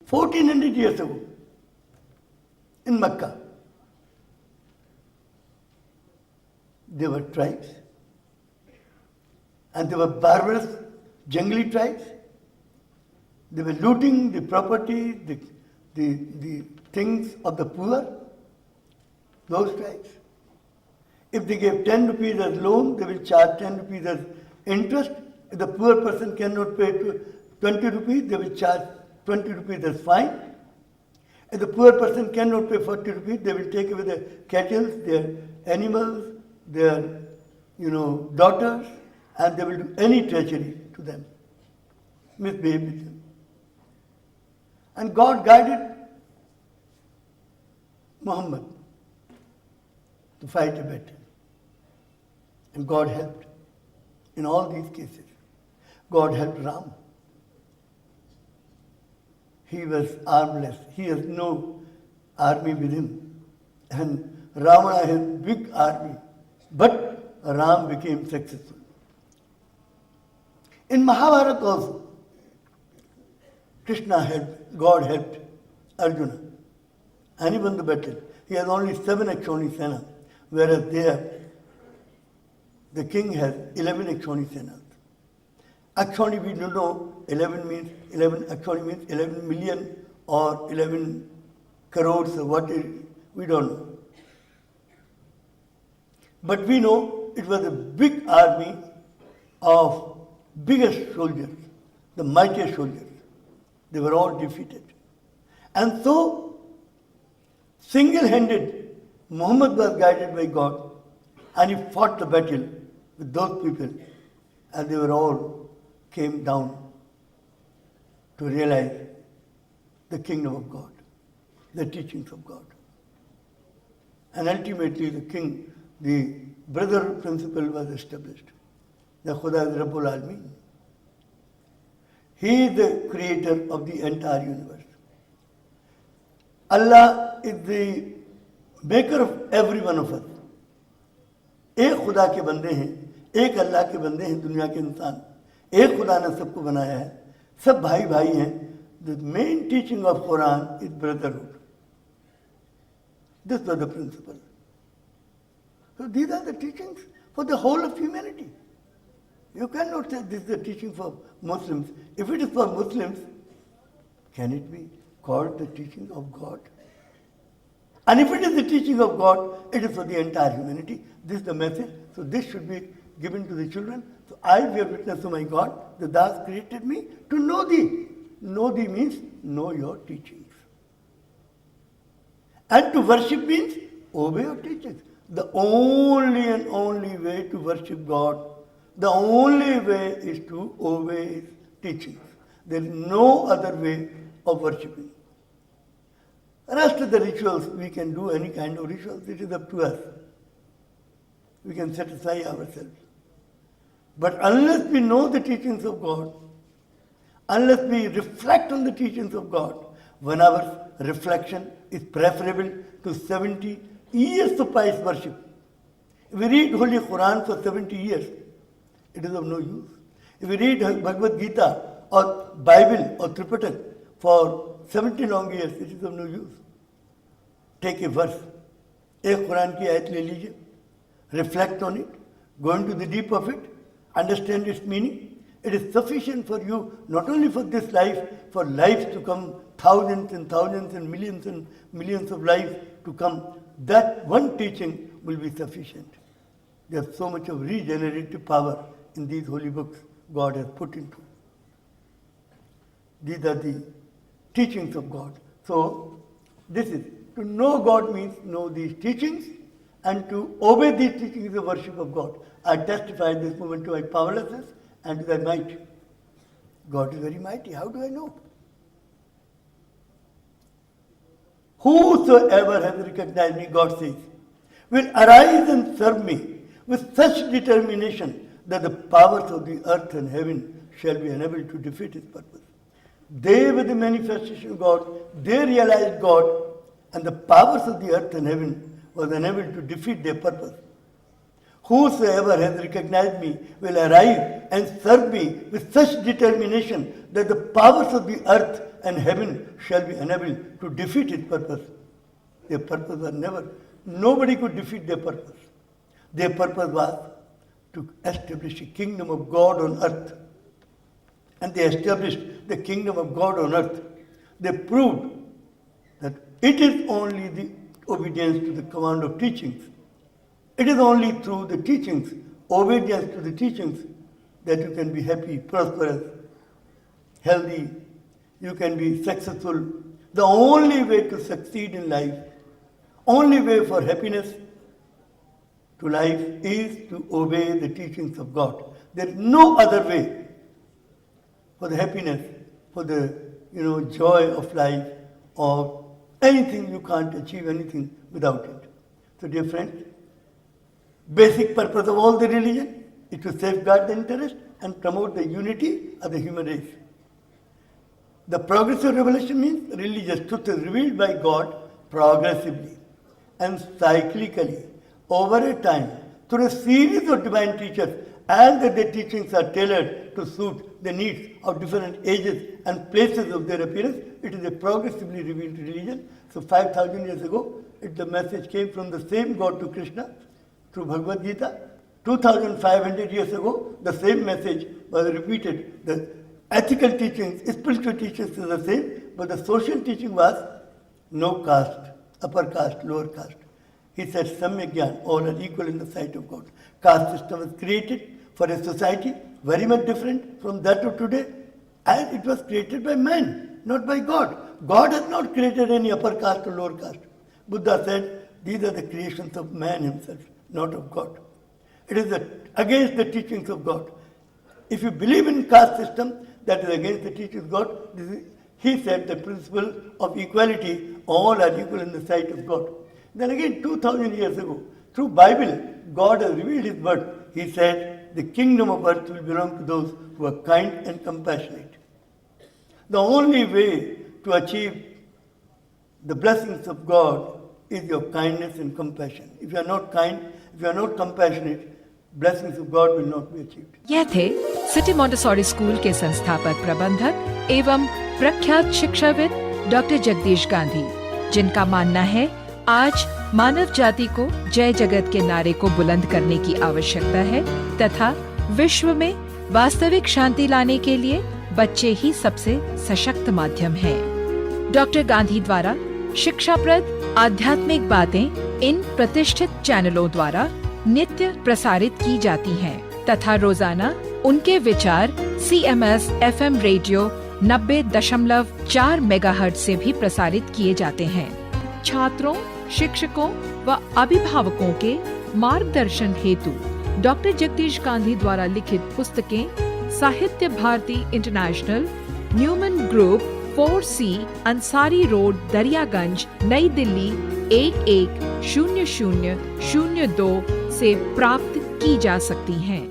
1400 years ago in Mecca. There were tribes, and they were barbarous, jungly tribes. They were looting the property, the things of the poor, those tribes. If they gave 10 rupees as loan, they will charge 10 rupees as interest. If the poor person cannot pay 20 rupees, they will charge 20 rupees as fine. If the poor person cannot pay 40 rupees, they will take away their cattle, their animals, their daughters, and they will do any treachery to them, misbehave with them. And God guided Muhammad to fight a battle. And God helped in all these cases. God helped Ram. He was armless. He has no army with him. And Ravana has big army. But Ram became successful. In Mahabharata also, God helped Arjuna. And he won the battle. He has only 7 Akshoni Sena, whereas there, the king has 11 Akshoni Senas. Akshoni, we don't know, 11 means 11, Akshoni means 11 million or 11 crores or what it is, we don't know. But we know it was a big army of biggest soldiers, the mightiest soldiers. They were all defeated. And so, single-handed, Muhammad was guided by God, and he fought the battle with those people, and they were all came down to realize the kingdom of God, the teachings of God. And ultimately the brother principle was established. The Khuda is Rabbul Alameen. He is the creator of the entire universe. Allah is the maker of every one of us. एक खुदा के बंदे हैं, एक अल्लाह के बंदे हैं दुनिया के इंसान. एक खुदा ने सबको बनाया है, सब भाई भाई हैं. The main teaching of Quran is brotherhood. This was the principle. So these are the teachings for the whole of humanity. You cannot say this is the teaching for Muslims. If it is for Muslims, can it be called the teaching of God? And if it is the teaching of God, it is for the entire humanity. This is the message. So this should be given to the children. So I bear witness to my God, that thou hast created me to know thee. Know thee means know your teachings. And to worship means obey your teachings. The only and only way to worship God, the only way is to obey His teachings. There is no other way of worshipping. The rest of the rituals, we can do any kind of rituals. It is up to us. We can satisfy ourselves. But unless we know the teachings of God, unless we reflect on the teachings of God, 1 hour's reflection is preferable to 70 years of pious worship. If we read Holy Quran for 70 years, it is of no use. If we read Bhagavad Gita or Bible or Tripatak for 70 long years, it is of no use. Take a verse, एक कुरान की आयत ले लीजिए, reflect on it, go into the deep of it, understand its meaning. It is sufficient for you, not only for this life, for lives to come, thousands and thousands and millions of lives to come. That one teaching will be sufficient. There's so much of regenerative power in these holy books God has put into. These are the teachings of God. So, this is, to know God means know these teachings, and to obey these teachings is the worship of God. I testify this moment to my powerlessness and to thy might. God is very mighty. How do I know? Whosoever has recognized me, God says, will arise and serve me with such determination that the powers of the earth and heaven shall be unable to defeat his purpose. They were the manifestation of God. They realized God, and the powers of the earth and heaven was unable to defeat their purpose. Whosoever has recognized me will arise and serve me with such determination that the powers of the earth and heaven shall be unable to defeat its purpose. Their purpose was never, nobody could defeat their purpose. Their purpose was to establish a kingdom of God on earth. And they established the kingdom of God on earth. They proved that it is only the obedience to the command of teachings. It is only through the teachings, obedience to the teachings, that you can be happy, prosperous, healthy, you can be successful. The only way to succeed in life, only way for happiness to life is to obey the teachings of God. There is no other way for the happiness, for the joy of life, or anything. You can't achieve anything without it. So dear friends, basic purpose of all the religion is to safeguard the interest and promote the unity of the human race. The progressive revelation means religious truth is revealed by God progressively and cyclically over a time through a series of divine teachers, and that their teachings are tailored to suit the needs of different ages and places of their appearance. It is a progressively revealed religion. So 5,000 years ago, the message came from the same God to Krishna through Bhagavad Gita. 2,500 years ago, the same message was repeated. The ethical teachings, spiritual teachings is the same, but the social teaching was no caste, upper caste, lower caste. He said, Samyak Gyan, all are equal in the sight of God. Caste system was created for a society very much different from that of today, and it was created by man, not by God. God has not created any upper caste or lower caste. Buddha said, these are the creations of man himself, not of God. It is against the teachings of God. If you believe in caste system, that is against the teachings of God. He said the principle of equality, all are equal in the sight of God. Then again, 2,000 years ago, through Bible, God has revealed His word. He said, the kingdom of earth will belong to those who are kind and compassionate. The only way to achieve the blessings of God is your kindness and compassion. If you are not kind, if you are not compassionate, blessings of God will not be achieved. यह थे city Montessori school के संस्थापक प्रबंधक एवं प्रख्यात शिक्षाविद doctor Jagdish Gandhi, जिनका मानना है आज मानव जाति को जय जगत के नारे को बुलंद करने की आवश्यकता है तथा विश्व में वास्तविक शांति लाने के लिए बच्चे ही सबसे सशक्त माध्यम हैं। डॉक्टर गांधी द्वारा शिक्षाप्रद आध्यात्मिक बातें इन प्रतिष्ठित चैनलों द्वारा नित्य प्रसारित की जाती हैं तथा रोजाना उनके विचार CMS FM रेडियो 90.4 मेगाहर्ट्ज से भी प्रसारित किए जाते हैं। छात्रों, शिक्षकों व अभिभावकों के मार्गदर्शन हेतु डॉक्टर जगदीश गांधी द्वारा लिखित पुस्तकें Sahitya Bharati international, Newman group, 4C, Ansari road, Daryaganj, New Delhi 110002 से प्राप्त की जा सकती हैं।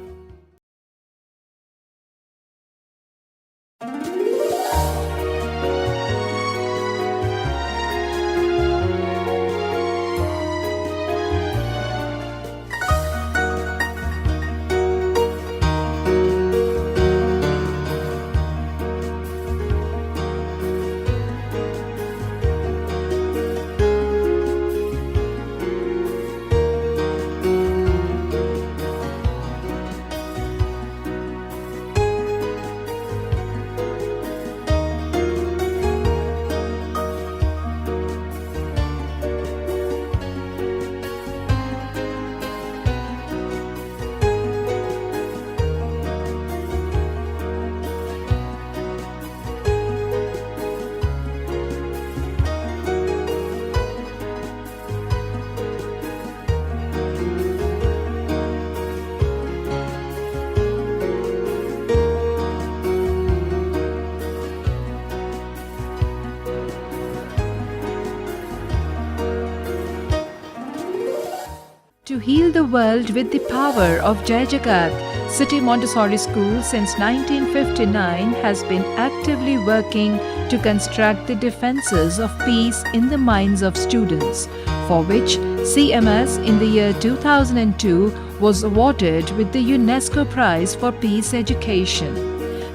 To heal the world with the power of Jai Jagat, City Montessori School since 1959 has been actively working to construct the defenses of peace in the minds of students, for which CMS in the year 2002 was awarded with the UNESCO Prize for Peace Education.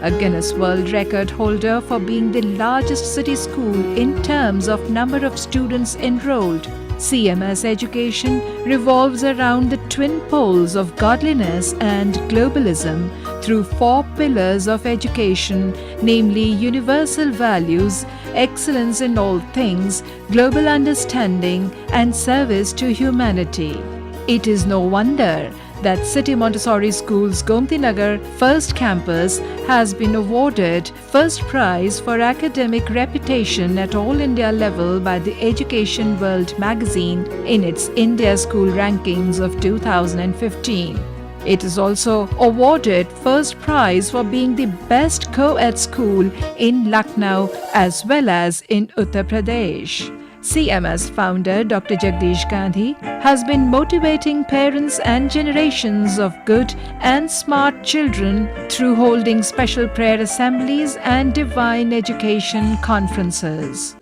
a Guinness World Record holder for being the largest city school in terms of number of students enrolled. CMS education revolves around the twin poles of godliness and globalism through 4 pillars of education, namely universal values, excellence in all things, global understanding, and service to humanity. It is no wonder that City Montessori School's Gomti Nagar first campus has been awarded first prize for academic reputation at all India level by the Education World magazine in its India School Rankings of 2015. It is also awarded first prize for being the best co-ed school in Lucknow as well as in Uttar Pradesh. CMS founder Dr. Jagdish Gandhi has been motivating parents and generations of good and smart children through holding special prayer assemblies and divine education conferences.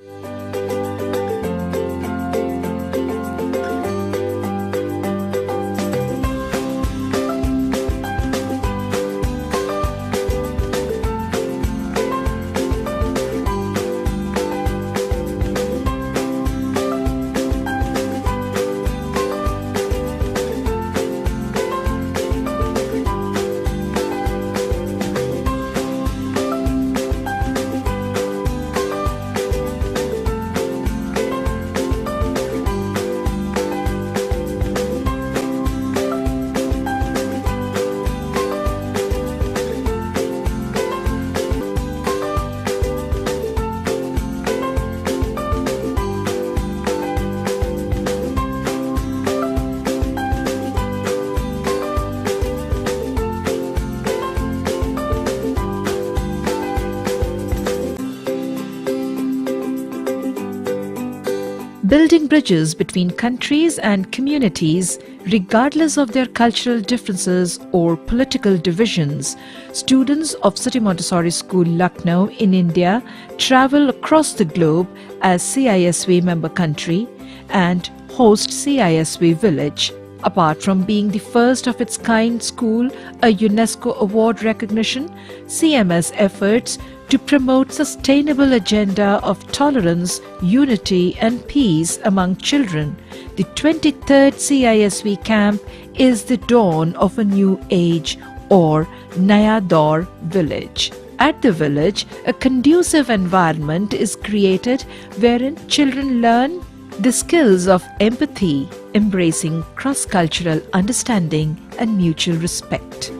Building bridges between countries and communities, regardless of their cultural differences or political divisions, students of City Montessori School, Lucknow in India travel across the globe as CISV member country and host CISV Village. Apart from being the first of its kind school, a UNESCO award recognition, CMS efforts to promote sustainable agenda of tolerance, unity and peace among children. The 23rd CISV camp is the dawn of a new age or Naya Daur village. At the village, a conducive environment is created wherein children learn the skills of empathy, embracing cross-cultural understanding and mutual respect.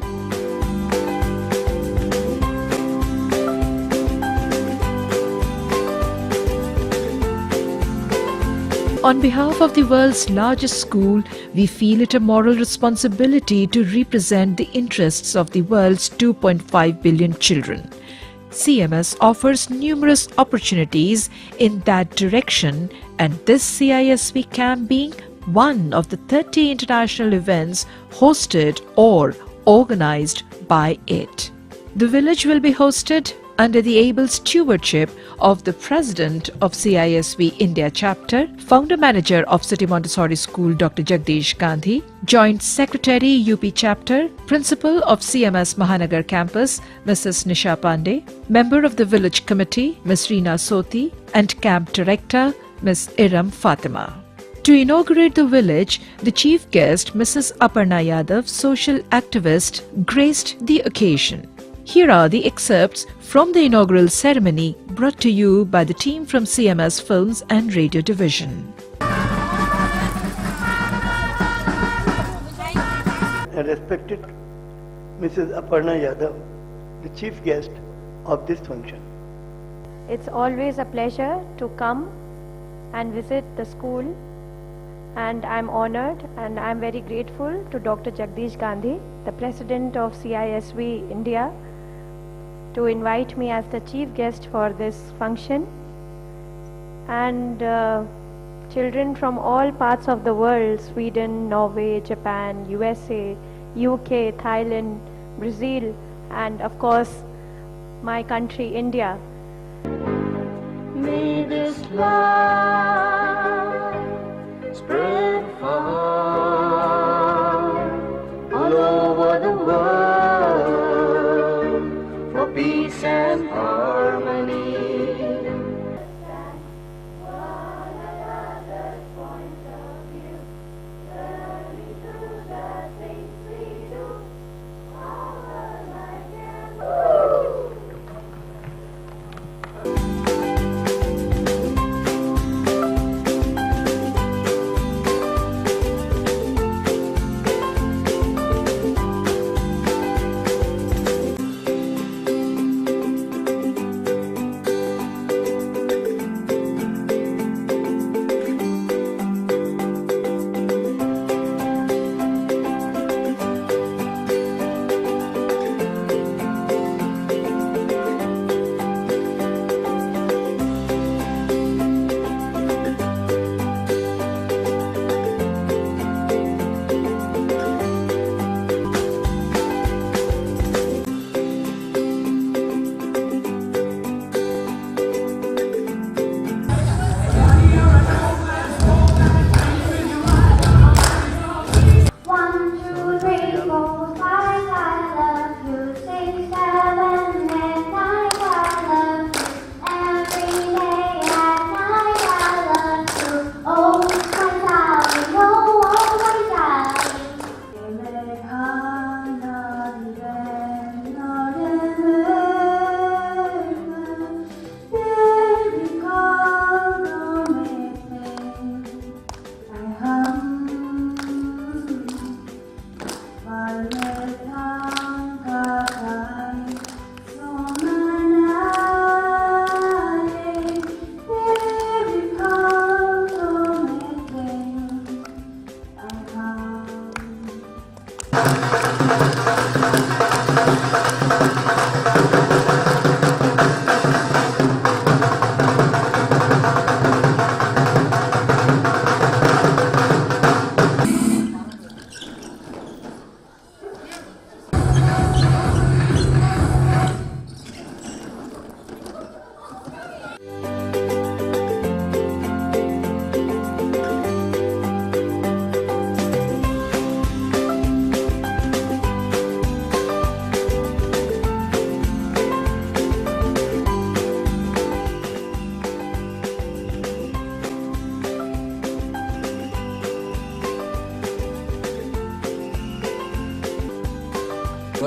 On behalf of the world's largest school, we feel it a moral responsibility to represent the interests of the world's 2.5 billion children. CMS offers numerous opportunities in that direction, and this CISV camp being one of the 30 international events hosted or organized by it. The village will be hosted under the able stewardship of the President of CISV India Chapter, Founder Manager of City Montessori School Dr. Jagdish Gandhi, Joint Secretary UP Chapter, Principal of CMS Mahanagar Campus Mrs. Nisha Pandey, Member of the Village Committee Ms. Reena Soti, and Camp Director Ms. Iram Fatima. To inaugurate the village, the chief guest Mrs. Aparna Yadav, social activist, graced the occasion. Here are the excerpts from the inaugural ceremony brought to you by the team from CMS Films and Radio Division. And respected Mrs. Aparna Yadav, the chief guest of this function. It's always a pleasure to come and visit the school, and I'm honored and I'm very grateful to Dr. Jagdish Gandhi, the President of CISV India, to invite me as the chief guest for this function. And children from all parts of the world, Sweden, Norway, Japan, USA, UK, Thailand, Brazil, and of course my country, India. May this love spread far all over the world, for peace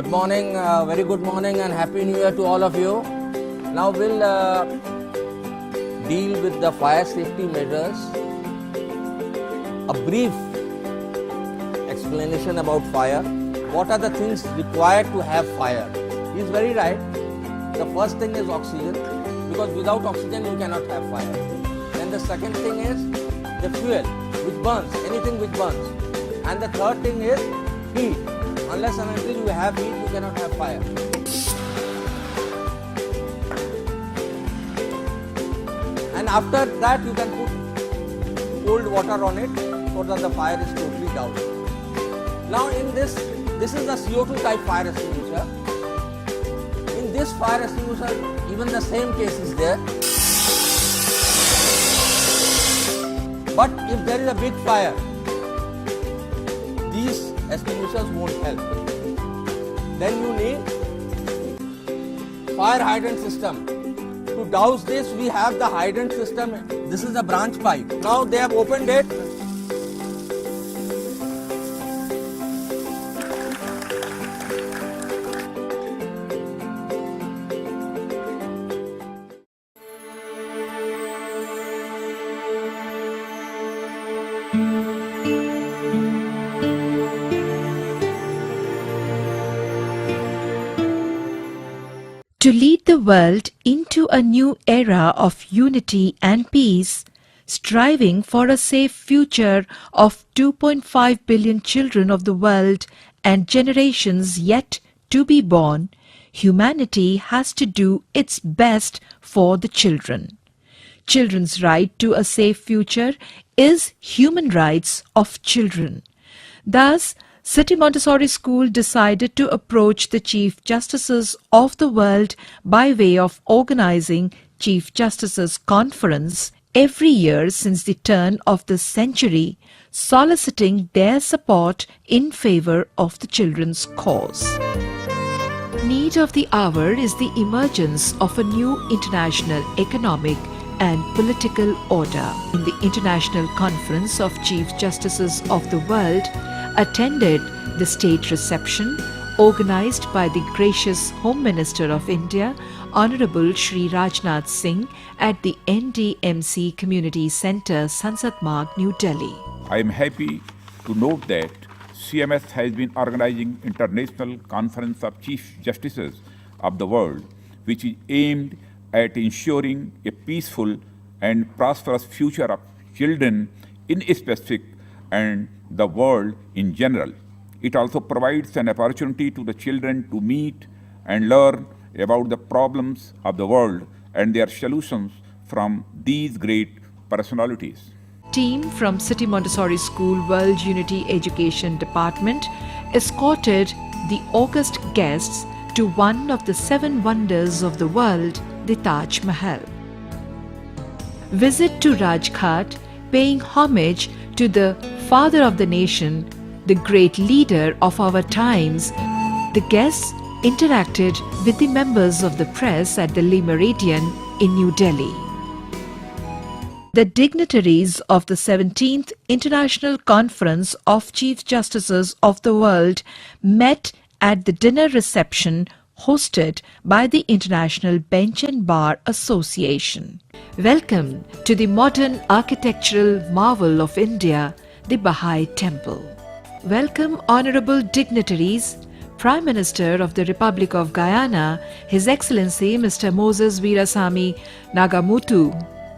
Good morning, very good morning and Happy New Year to all of you. Now we'll deal with the fire safety measures. A brief explanation about fire. What are the things required to have fire? He is very right. The first thing is oxygen, because without oxygen you cannot have fire. Then the second thing is the fuel which burns, anything which burns. And the third thing is heat. Unless and until you have heat, you cannot have fire. And after that, you can put cold water on it so that the fire is totally down. Now in this is a CO2 type fire extinguisher. In this fire extinguisher, even the same case is there. But if there is a big fire, these extinguishers won't help. Then you need fire hydrant system. To douse this, we have the hydrant system. This is a branch pipe. Now they have opened it. To lead the world into a new era of unity and peace, striving for a safe future of 2.5 billion children of the world and generations yet to be born, humanity has to do its best for the children. Children's right to a safe future is human rights of children. Thus, City Montessori School decided to approach the Chief Justices of the world by way of organizing Chief Justices Conference every year since the turn of the century, soliciting their support in favor of the children's cause. Need of the hour is the emergence of a new international economic and political order. In the International Conference of Chief Justices of the World, attended the state reception organized by the gracious Home Minister of India, Honorable Shri Rajnath Singh, at the NDMC Community Centre, Sansad Marg, New Delhi. I am happy to note that CMS has been organizing International Conference of Chief Justices of the World, which is aimed at ensuring a peaceful and prosperous future of children in specific and the world in general. It also provides an opportunity to the children to meet and learn about the problems of the world and their solutions from these great personalities. Team from City Montessori School World Unity Education Department escorted the august guests to one of the 7 wonders of the world, the Taj Mahal. Visit to Rajghat, paying homage to the father of the nation, the great leader of our times. The guests interacted with the members of the press at the Le Méridien in New Delhi. The dignitaries of the 17th International Conference of Chief Justices of the World met at the dinner reception hosted by the International Bench and Bar Association. Welcome to the modern architectural marvel of India, the Baha'i Temple. Welcome honorable dignitaries, Prime Minister of the Republic of Guyana, His Excellency Mr. Moses Veerasamy Nagamutu,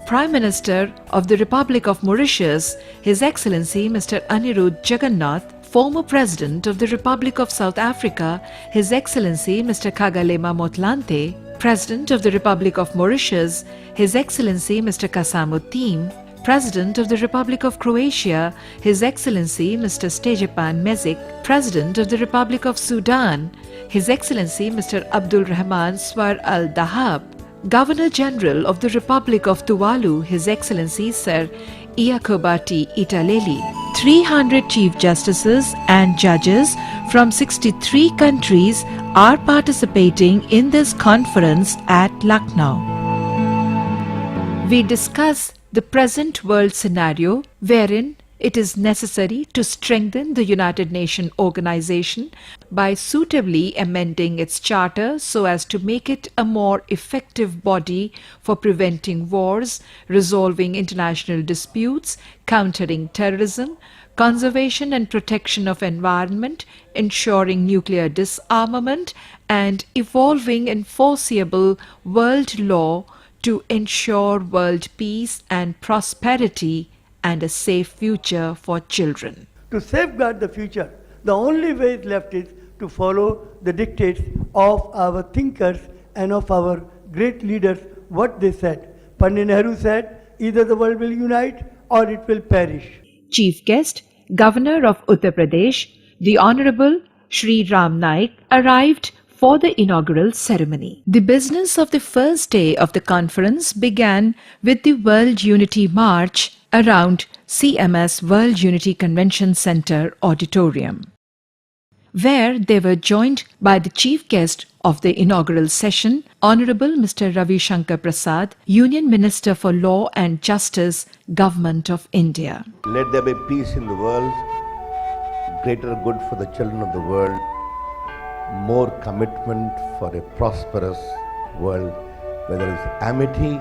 Prime Minister of the Republic of Mauritius, His Excellency Mr. Anirudh Jagannath, former President of the Republic of South Africa, His Excellency Mr. Kgalema Motlanthe, President of the Republic of Mauritius, His Excellency Mr. Kasamuddin, President of the Republic of Croatia, His Excellency Mr. Stejepan Mezic, President of the Republic of Sudan, His Excellency Mr. Abdul Rahman Swar al-Dahab, Governor General of the Republic of Tuvalu, His Excellency Sir Iakobati Italeli. 300 Chief Justices and judges from 63 countries are participating in this conference at Lucknow. We discuss the present world scenario wherein it is necessary to strengthen the United Nations organization by suitably amending its charter so as to make it a more effective body for preventing wars, resolving international disputes, countering terrorism, conservation and protection of environment, ensuring nuclear disarmament, and evolving enforceable world law to ensure world peace and prosperity and a safe future for children. To safeguard the future, the only way left is to follow the dictates of our thinkers and of our great leaders, what they said. Pandit Nehru said, either the world will unite or it will perish. Chief guest, Governor of Uttar Pradesh, the Honorable Shri Ram Naik, arrived for the inaugural ceremony. The business of the first day of the conference began with the World Unity March around CMS World Unity Convention Center Auditorium, where they were joined by the chief guest of the inaugural session, Honorable Mr. Ravi Shankar Prasad, Union Minister for Law and Justice, Government of India. Let there be peace in the world, greater good for the children of the world, more commitment for a prosperous world where there is amity,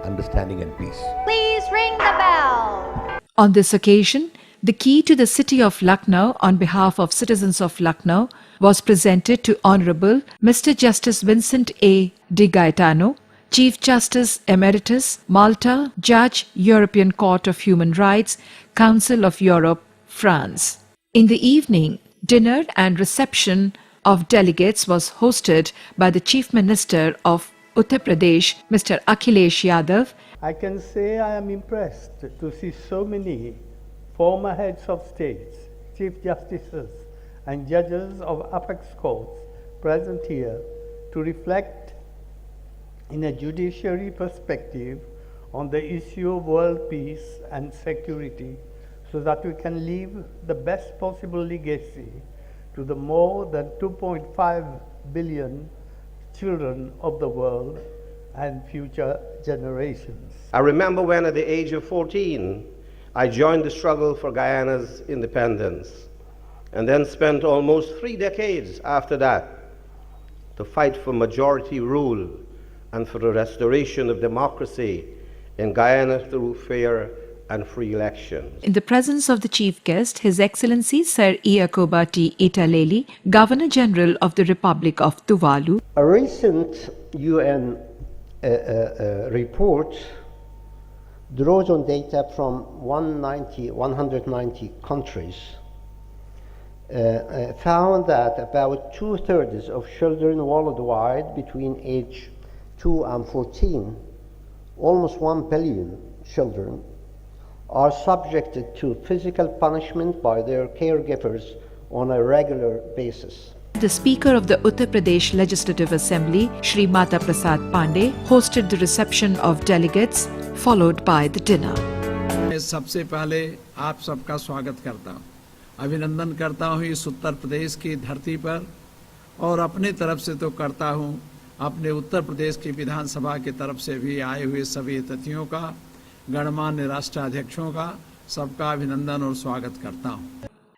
understanding and peace. Please ring the bell. On this occasion, the key to the city of Lucknow on behalf of citizens of Lucknow was presented to Honorable Mr. Justice Vincent A. De Gaetano, Chief Justice Emeritus, Malta, Judge, European Court of Human Rights, Council of Europe, France. In the evening, dinner and reception of delegates was hosted by the Chief Minister of Uttar Pradesh, Mr. Akhilesh Yadav. I can say I am impressed to see so many former heads of states, chief justices and judges of apex courts present here to reflect in a judiciary perspective on the issue of world peace and security so that we can leave the best possible legacy to the more than 2.5 billion children of the world and future generations. I remember when at the age of 14, I joined the struggle for Guyana's independence and then spent almost 3 decades after that to fight for majority rule and for the restoration of democracy in Guyana through fair and free elections. In the presence of the chief guest, His Excellency Sir Iacoba T. Italeli, Governor General of the Republic of Tuvalu. A recent UN report draws on data from 190 countries, found that about 2/3 of children worldwide between age 2 and 14, almost 1 billion children, are subjected to physical punishment by their caregivers on a regular basis. The Speaker of the Uttar Pradesh Legislative Assembly, Shri Mata Prasad Pandey, hosted the reception of delegates, followed by the dinner. मैं सबसे पहले आप सबका स्वागत करता हूँ, अभिनंदन करता हूँ इस उत्तर प्रदेश की धरती पर, और अपनी तरफ से तो करता हूँ, अपने उत्तर प्रदेश की विधानसभा की तरफ से भी आए हुए सभी अतिथियों का, गणमान्य राष्ट्राध्यक्षों का, सबका अभिनंदन और स्वागत करता हूँ.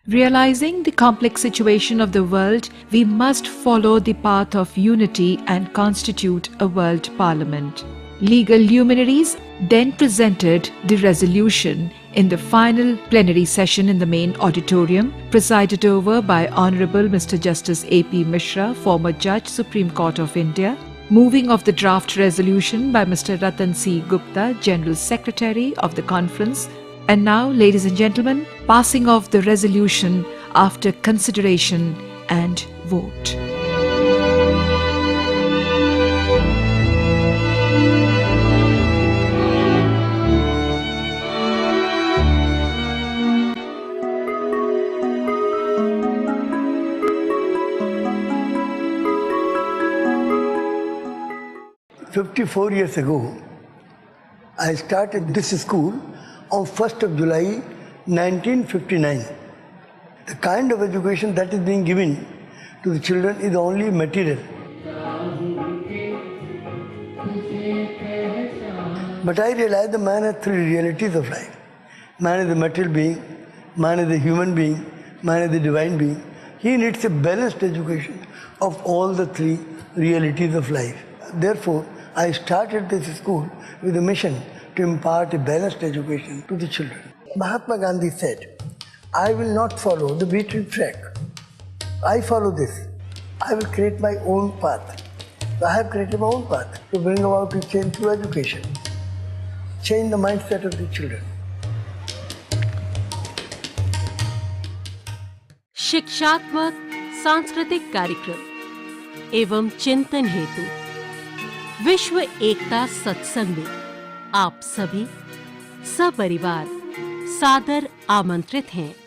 Realizing the complex situation of the world, we must follow the path of unity and constitute a world parliament. Legal luminaries then presented the resolution in the final plenary session in the main auditorium, presided over by Honorable Mr. Justice A.P. Mishra, former Judge, Supreme Court of India. Moving of the draft resolution by Mr. Ratan C. Gupta, General Secretary of the conference. And now, ladies and gentlemen, passing of the resolution after consideration and vote. "54 years ago, I started this school on 1st of July 1959. The kind of education that is being given to the children is only material. But I realize the man has 3 realities of life. Man is a material being, man is a human being, man is a divine being. He needs a balanced education of all the three realities of life. Therefore, I started this school with a mission to impart a balanced education to the children. Mahatma Gandhi said, I will not follow the beaten track. I follow this. I will create my own path. I have created my own path to bring about a change through education. Change the mindset of the children. शिक्षात्मक सांस्कृतिक कार्यक्रम एवं चिंतन हेतु विश्व एकता सत्संग में आप सभी सपरिवार सादर आमंत्रित हैं।